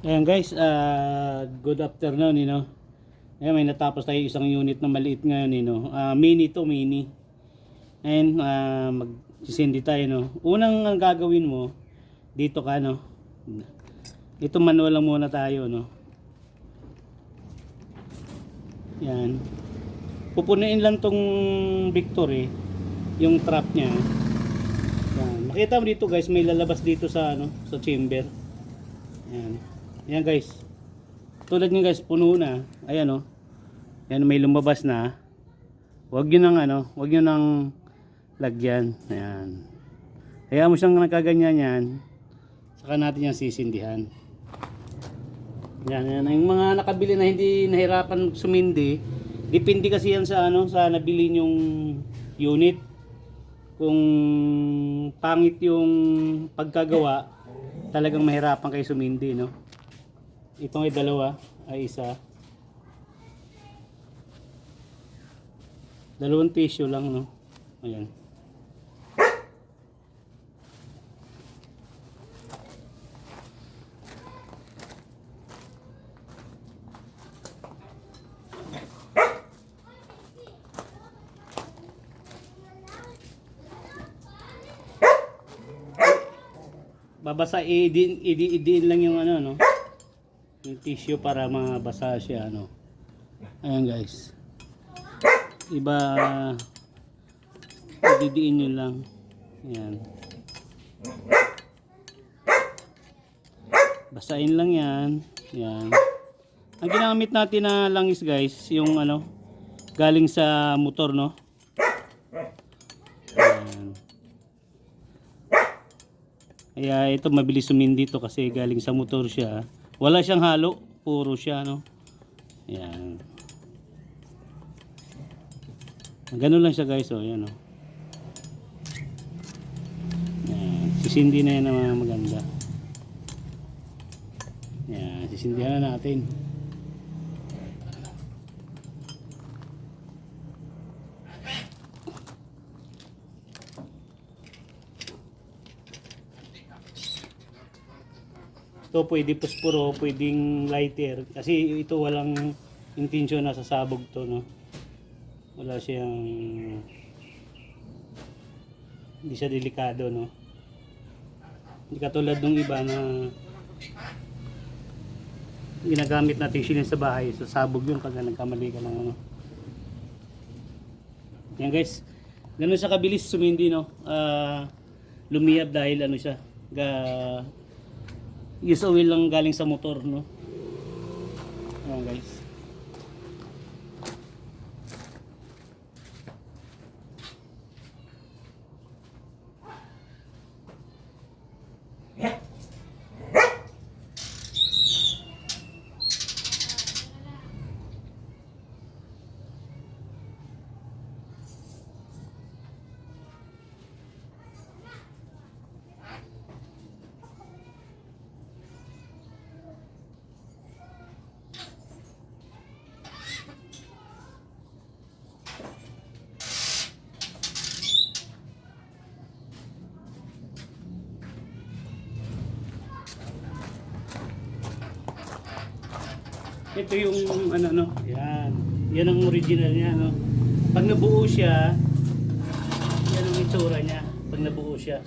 Ayan guys, good afternoon, Ayan, may natapos tayo isang unit na maliit ngayon, mini to, mini. And magsisindi tayo, no. Unang ang gagawin mo, dito ka, no. Ito manual lang muna tayo, no. Yan. Pupunuin lang tong Victory, yung trap niya. Yan. Makita mo dito guys, may lalabas dito sa sa chamber. Yan. Yan guys. Tulad niyo guys, puno na. Ayan oh. Yan may lumabas na. Huwag niyo nang huwag niyo nang lagyan. Ayan. Kaya mo siyang nakaganyan yan. Saka natin yung sisindihan. Yan, yan. Yung mga nakabili na hindi nahirapan sumindi, depende kasi yan sa sa nabili yung unit. Kung pangit yung pagkagawa, talagang mahirapan kayo sumindi, no? Itong ay dalawa, ay isa. Dalawang tissue lang, no? Ayan. Babasa, idiin lang yung no? Yung tissue para mabasa siya, Ayan guys. Iba, ididiin nyo lang. Ayan. Basahin lang yan. Ayan. Ang ginamit natin na langis guys, yung galing sa motor, no? Ayan. Kaya ito mabilis sumindi to kasi galing sa motor siya. Wala siyang halo, puro siya, no? Ayan. Ganun lang siya guys, ayan, Ayan. Sisindi na yan na mga maganda. Ayan, sisindihan na natin. Ito pwede puspuro, pwedeng lighter. Kasi ito walang intensyon na sasabog to, no? Wala siyang, hindi siya delikado, no? Hindi katulad ng iba na ginagamit natin silin sa bahay. Sasabog yun pag nagkamali ka ng Yan guys. Ganun siya kabilis sumindi, no? Lumiyab dahil siya. Use oil lang galing sa motor, no? Ayan guys. Ito yung yan. Yan ang original niya, Pag nabuo siya, yan ang itsura niya. Pag nabuo siya.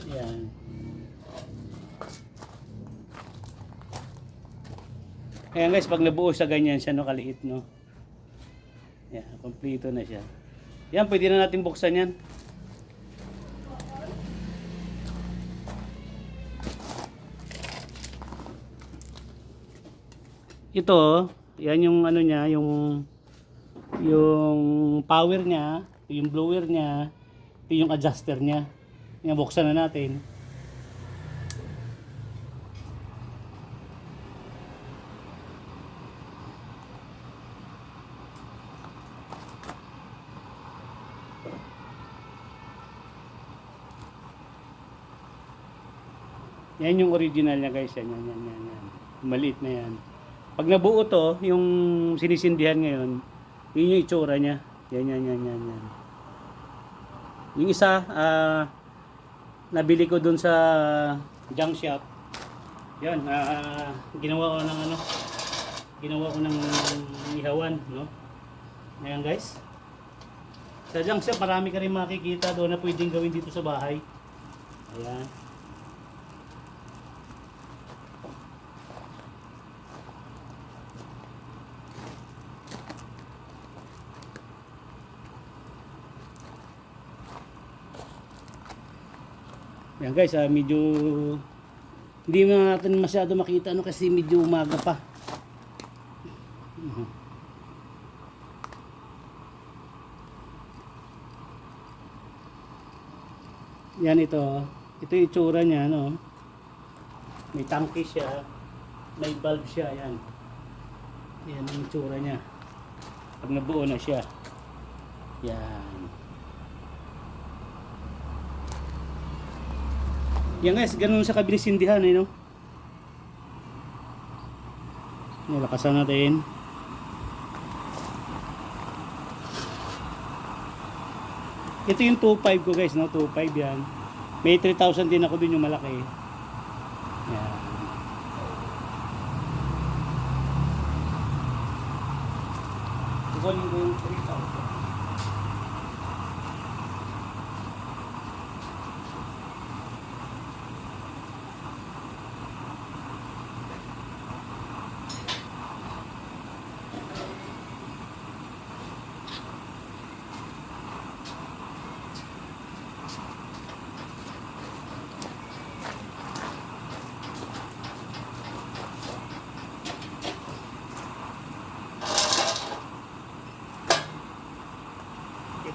Yan. Ayan guys, pag nabuo siya ganyan siya, kaliit, Yan, kompleto na siya. Yan, pwede na natin buksan yan. Ito, yan yung niya, yung power niya, yung blower niya, ito yung adjuster niya. Yan, buksan na natin. Yan yung original niya guys, yan. Maliit na yan. Pag nabuo to, yung sinisindihan ngayon, yun yung itsura niya. Yan. Yung isa, nabili ko dun sa junk shop. Yan, ginawa ko ng ano, ginawa ko ng ihawan, no? Ayan guys. Sadyang siya, marami ka rin makikita doon na pwedeng gawin dito sa bahay. Ayan. Ayan guys, medyo hindi na natin masyado makita ano kasi medyo umaga pa. Yan ito. Ito yung itsura niya, no? May tangke siya. May valve siya, yan. Yan ang itsura niya. Pag nabuo na siya. Yan. Yan guys, ganun sa kabilis sindihan, no? Nilakasan natin. Ito yung 2.5 ko guys, no? 2.5 yan. May 3,000 din ako dun yung malaki. Yan. Kukunin ko yung 3,000.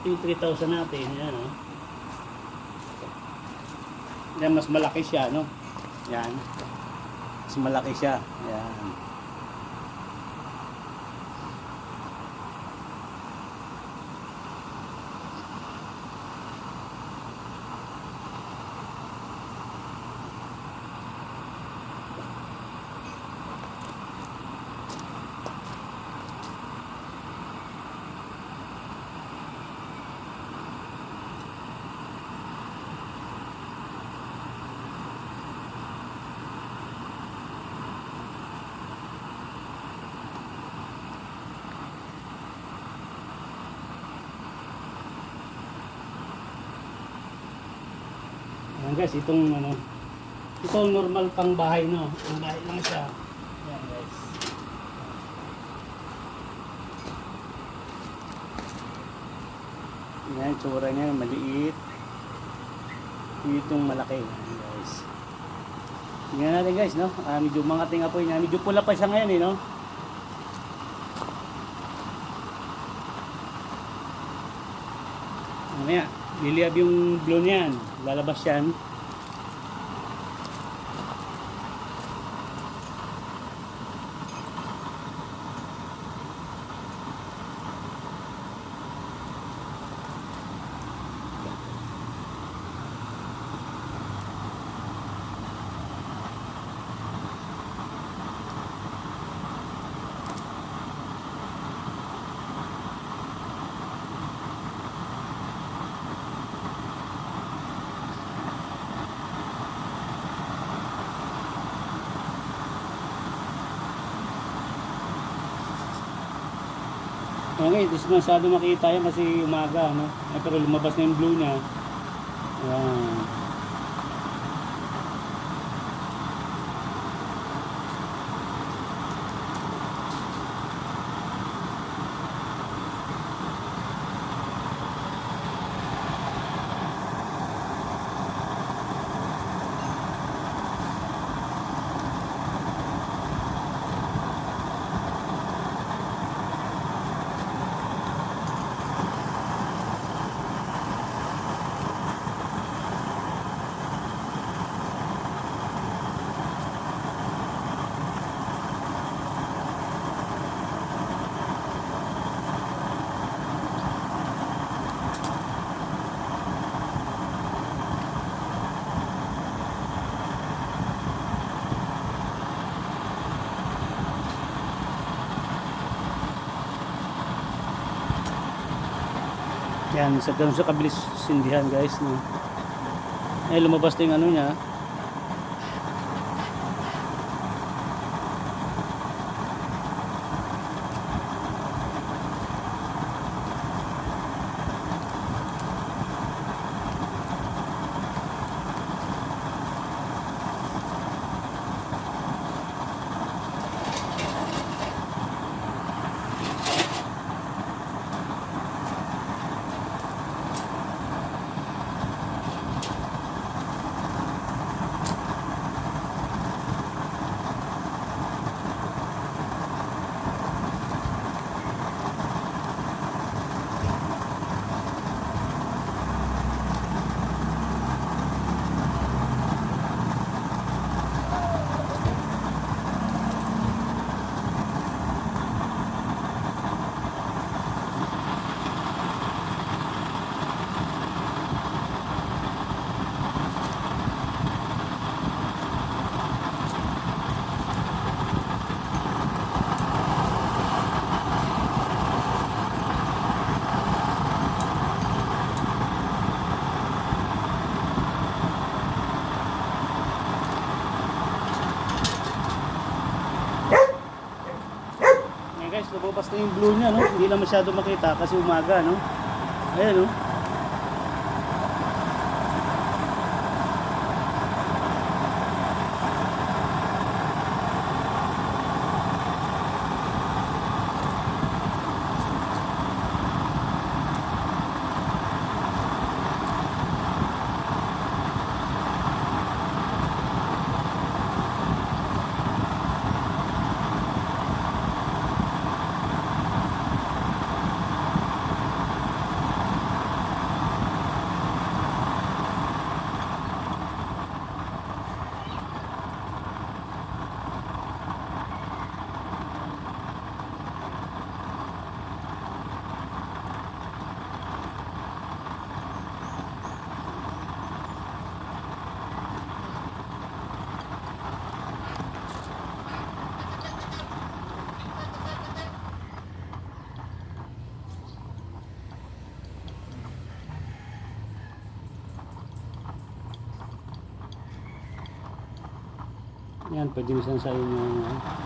Yung 3,000 natin, yan, no? Yan, mas malaki siya, no? Yan. Mas malaki siya. Yan. Ayan guys, itong ano, ito normal pang bahay, no? Pang bahay lang siya. Ayan guys. Ayan, tsura niya, maliit. Itong malaki. Ayan guys. Tingnan natin guys, no? Medyo mga tingapoy niya. Medyo pula pa siya ngayon, no? Mamaya, liliab yung blow niyan. Lalabas yan. Okay, hindi masyado makita yan kasi umaga, no? Pero lumabas na yung blue niya. Ayan. Yan, sa ganun sa kabilis sindihan guys, no? Eh, lumabas na yung ano niya. guys, lumabas na yung blue niya, no? Hindi na masyado makita kasi umaga, no? Ayan, no? Yan, pwede na sa inyo.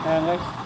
Ayan guys.